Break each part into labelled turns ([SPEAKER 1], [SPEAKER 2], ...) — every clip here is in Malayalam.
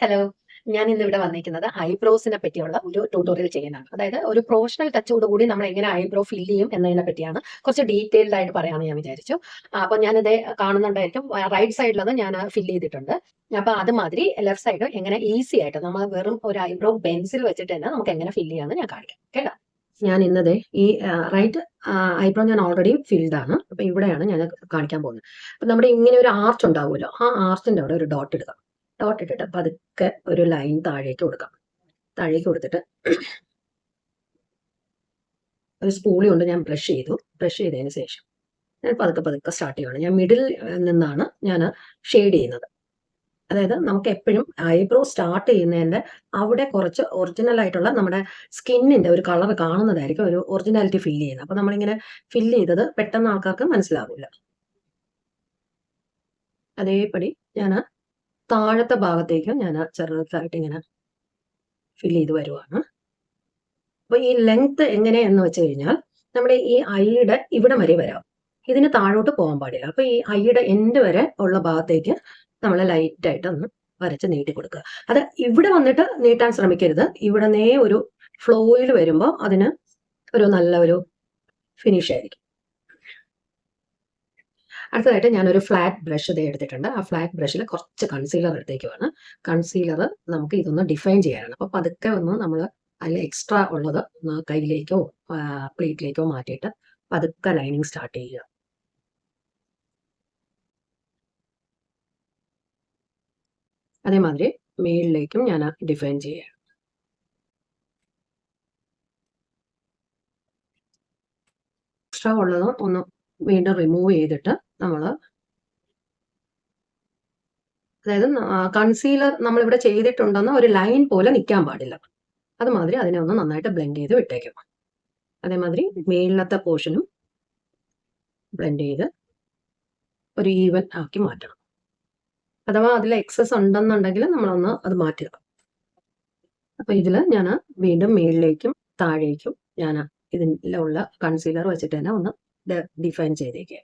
[SPEAKER 1] ഹലോ. ഞാൻ ഇന്ന് ഇവിടെ വന്നിരിക്കുന്നത് ഐബ്രോസിനെ പറ്റിയുള്ള ഒരു ട്യൂട്ടോറിയൽ ചെയ്യാനാണ്. അതായത് ഒരു പ്രൊഫഷണൽ ടച്ചോട് കൂടി നമ്മൾ എങ്ങനെ ഐബ്രോ ഫില്ല് ചെയ്യും എന്നതിനെ പറ്റിയാണ് കുറച്ച് ഡീറ്റെയിൽഡ് ആയിട്ട് പറയാമെന്ന് ഞാൻ വിചാരിച്ചു. അപ്പൊ ഞാനിത് കാണുന്നുണ്ടായിരിക്കും. റൈറ്റ് സൈഡിലത് ഞാൻ ഫില്ല് ചെയ്തിട്ടുണ്ട്. അപ്പൊ അതുമാതിരി ലെഫ്റ്റ് സൈഡ് എങ്ങനെ ഈസി ആയിട്ട് നമ്മൾ വെറും ഒരു ഐബ്രോ പെൻസിൽ വെച്ചിട്ട് തന്നെ നമുക്ക് എങ്ങനെ ഫില്ല് ചെയ്യാമെന്ന് ഞാൻ കാണിക്കാം. കേട്ടോ. ഞാൻ ഇന്നത് ഈ റൈറ്റ് ഐബ്രോ ഞാൻ ഓൾറെഡി ഫിൽഡ് ആണ്. അപ്പൊ ഇവിടെയാണ് ഞാൻ കാണിക്കാൻ പോകുന്നത്. അപ്പൊ നമ്മുടെ ഇങ്ങനെ ഒരു ആർച്ച് ഉണ്ടാവുമല്ലോ, ആ ആർച്ചിന്റെ അവിടെ ഒരു ഡോട്ട് ഇടുക. ഡോട്ട് ഇട്ടിട്ട് പതുക്കെ ഒരു ലൈൻ താഴേക്ക് കൊടുക്കാം. താഴേക്ക് കൊടുത്തിട്ട് ഒരു സ്പൂളി കൊണ്ട് ഞാൻ ബ്രഷ് ചെയ്തു. ബ്രഷ് ചെയ്തതിന് ശേഷം ഞാൻ പതുക്കെ പതുക്കെ സ്റ്റാർട്ട് ചെയ്യുകയാണ്. ഞാൻ മിഡിൽ നിന്നാണ് ഞാൻ ഷെയ്ഡ് ചെയ്യുന്നത്. അതായത് നമുക്ക് എപ്പോഴും ഐബ്രോ സ്റ്റാർട്ട് ചെയ്യുന്നതിന്റെ അവിടെ കുറച്ച് ഒറിജിനൽ ആയിട്ടുള്ള നമ്മുടെ സ്കിന്നിന്റെ ഒരു കളർ കാണുന്നതായിരിക്കും ഒരു ഒറിജിനാലിറ്റി ഫീൽ ചെയ്യുന്നത്. അപ്പൊ നമ്മളിങ്ങനെ ഫില്ല് ചെയ്തത് പെട്ടെന്ന് ആൾക്കാർക്ക് മനസ്സിലാവില്ല. അതേപടി ഞാൻ താഴത്തെ ഭാഗത്തേക്കും ഞാൻ ചെറുതായിട്ട് ഇങ്ങനെ ഫില്ല് ചെയ്ത് വരുവാണ്. അപ്പൊ ഈ ലെങ്ത് എങ്ങനെയെന്ന് വെച്ച് കഴിഞ്ഞാൽ നമ്മുടെ ഈ ഐയുടെ ഇവിടെ വരെ വരാം. ഇതിന് താഴോട്ട് പോകാൻ പാടില്ല. അപ്പൊ ഈ ഐയുടെ എൻഡ് വരെ ഉള്ള ഭാഗത്തേക്ക് നമ്മൾ ലൈറ്റായിട്ട് ഒന്ന് വരച്ച് നീട്ടി കൊടുക്കുക. അത് ഇവിടെ വന്നിട്ട് നീട്ടാൻ ശ്രമിക്കരുത്. ഇവിടെ നേ ഒരു ഫ്ലോയിൽ വരുമ്പോൾ അതിന് ഒരു നല്ല ഒരു ഫിനിഷ് ആയിരിക്കും. അടുത്തതായിട്ട് ഞാനൊരു ഫ്ലാറ്റ് ബ്രഷ് ഇതേ എടുത്തിട്ടുണ്ട്. ആ ഫ്ലാറ്റ് ബ്രഷിൽ കുറച്ച് കൺസീലർ എടുത്തേക്കുവാണ്. കൺസീലർ നമുക്ക് ഇതൊന്ന് ഡിഫൈൻ ചെയ്യാനാണ്. അപ്പൊ പതുക്കെ ഒന്ന് നമ്മൾ അതിൽ എക്സ്ട്രാ ഉള്ളത് കയ്യിലേക്കോ പ്ലേറ്റിലേക്കോ മാറ്റിയിട്ട് പതുക്കെ ലൈനിങ് സ്റ്റാർട്ട് ചെയ്യുക. അതേമാതിരി മേളിലേക്കും ഞാൻ ഡിഫൈൻ ചെയ്യുക. എക്സ്ട്രാ ഉള്ളത് ഒന്ന് വീണ്ടും റിമൂവ് ചെയ്തിട്ട് നമ്മൾ അതായത് കൺസീലർ നമ്മളിവിടെ ചെയ്തിട്ടുണ്ടെന്ന് ഒരു ലൈൻ പോലെ നിൽക്കാൻ പാടില്ല. അതുമാതിരി അതിനെ ഒന്ന് നന്നായിട്ട് ബ്ലെൻഡ് ചെയ്ത് വിട്ടേക്കും. അതേമാതിരി മേളിലത്തെ പോർഷനും ബ്ലെൻഡ് ചെയ്ത് ഒരു ഈവൻ ആക്കി മാറ്റണം. അഥവാ അതിൽ എക്സസ് ഉണ്ടെന്നുണ്ടെങ്കിൽ നമ്മളൊന്ന് അത് മാറ്റുക. അപ്പൊ ഇതിൽ ഞാൻ വീണ്ടും മേളിലേക്കും താഴേക്കും ഞാൻ ഇതിലുള്ള കൺസീലർ വെച്ചിട്ട് തന്നെ ഒന്ന് ഡിഫൈൻ ചെയ്തേക്കുക.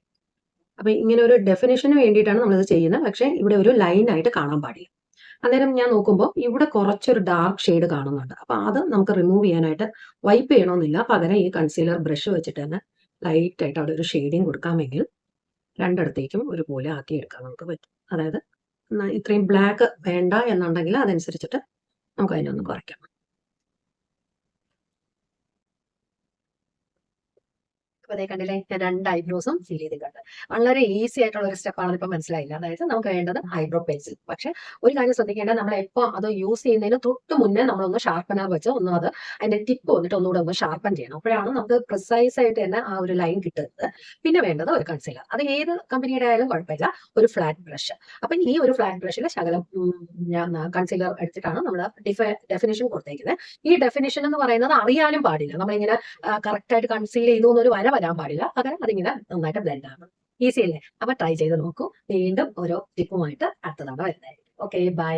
[SPEAKER 1] അപ്പൊ ഇങ്ങനെ ഒരു ഡെഫിനേഷന് വേണ്ടിയിട്ടാണ് നമ്മളിത് ചെയ്യുന്നത്. പക്ഷെ ഇവിടെ ഒരു ലൈൻ ആയിട്ട് കാണാൻ പാടില്ല. അന്നേരം ഞാൻ നോക്കുമ്പോൾ ഇവിടെ കുറച്ചൊരു ഡാർക്ക് ഷെയ്ഡ് കാണുന്നുണ്ട്. അപ്പൊ അത് നമുക്ക് റിമൂവ് ചെയ്യാനായിട്ട് വൈപ്പ് ചെയ്യണമെന്നില്ല. പകരം ഈ കൺസീലർ ബ്രഷ് വെച്ചിട്ട് തന്നെ ലൈറ്റ് ആയിട്ട് അവിടെ ഒരു ഷെയ്ഡിങ് കൊടുക്കാമെങ്കിൽ രണ്ടിടത്തേക്കും ഒരുപോലെ ആക്കി എടുക്കാൻ നമുക്ക് പറ്റും. അതായത് ഇത്രയും ബ്ലാക്ക് വേണ്ട എന്നുണ്ടെങ്കിൽ അതനുസരിച്ചിട്ട് നമുക്ക് അതിനൊന്ന് കുറയ്ക്കാം. അപ്പൊ അതേ കണ്ടില്ലേ, ഞാൻ 2 ഐബ്രോസും ഫിൽ ചെയ്തിട്ടുണ്ട്. വളരെ ഈസി ആയിട്ടുള്ള ഒരു സ്റ്റെപ്പാണെന്ന് ഇപ്പൊ മനസ്സിലായില്ല. അതായത് നമുക്ക് വേണ്ടത് ഐബ്രോ പെൻസിൽ. പക്ഷെ ഒരു കാര്യം ശ്രദ്ധിക്കേണ്ടത്, നമ്മൾ എപ്പോൾ അത് യൂസ് ചെയ്യുന്നതിന് തൊട്ട് മുന്നേ നമ്മളൊന്ന് ഷാർപ്പനർ വെച്ച് ഒന്ന് അത് അതിന്റെ ടിപ്പ് വന്നിട്ട് ഒന്നുകൂടെ ഒന്ന് ഷാർപ്പൻ ചെയ്യണം. അപ്പോഴാണ് നമുക്ക് പ്രിസൈസ് ആയിട്ട് തന്നെ ആ ഒരു ലൈൻ കിട്ടുന്നത്. പിന്നെ വേണ്ടത് ഒരു കൺസീലർ. അത് ഏത് കമ്പനിയുടെ ആയാലും കുഴപ്പമില്ല. ഒരു ഫ്ലാറ്റ് ബ്രഷ്. അപ്പൊ ഈ ഒരു ഫ്ലാറ്റ് ബ്രഷിൽ ശകലം ഞാൻ കൺസീലർ എടുത്തിട്ടാണ് നമ്മൾ ഡെഫിനിഷൻ കൊടുത്തേക്കുന്നത്. ഈ ഡെഫിനിഷൻ എന്ന് പറയുന്നത് അറിയാനും പാടില്ല. നമ്മളിങ്ങനെ കറക്റ്റ് ആയിട്ട് കൺസീൽ ചെയ്തു എന്നൊരു വരാൻ പാടില്ല. പകരം അതിങ്ങനെ നന്നായിട്ട് ബ്ലെൻഡ് ആണ്. ഈസി അല്ലേ? അപ്പൊ ട്രൈ ചെയ്ത് നോക്കൂ. വീണ്ടും ഓരോ ടിപ്പുമായിട്ട് അടുത്ത തവണ വരുന്നതായിരിക്കും. Okay, by.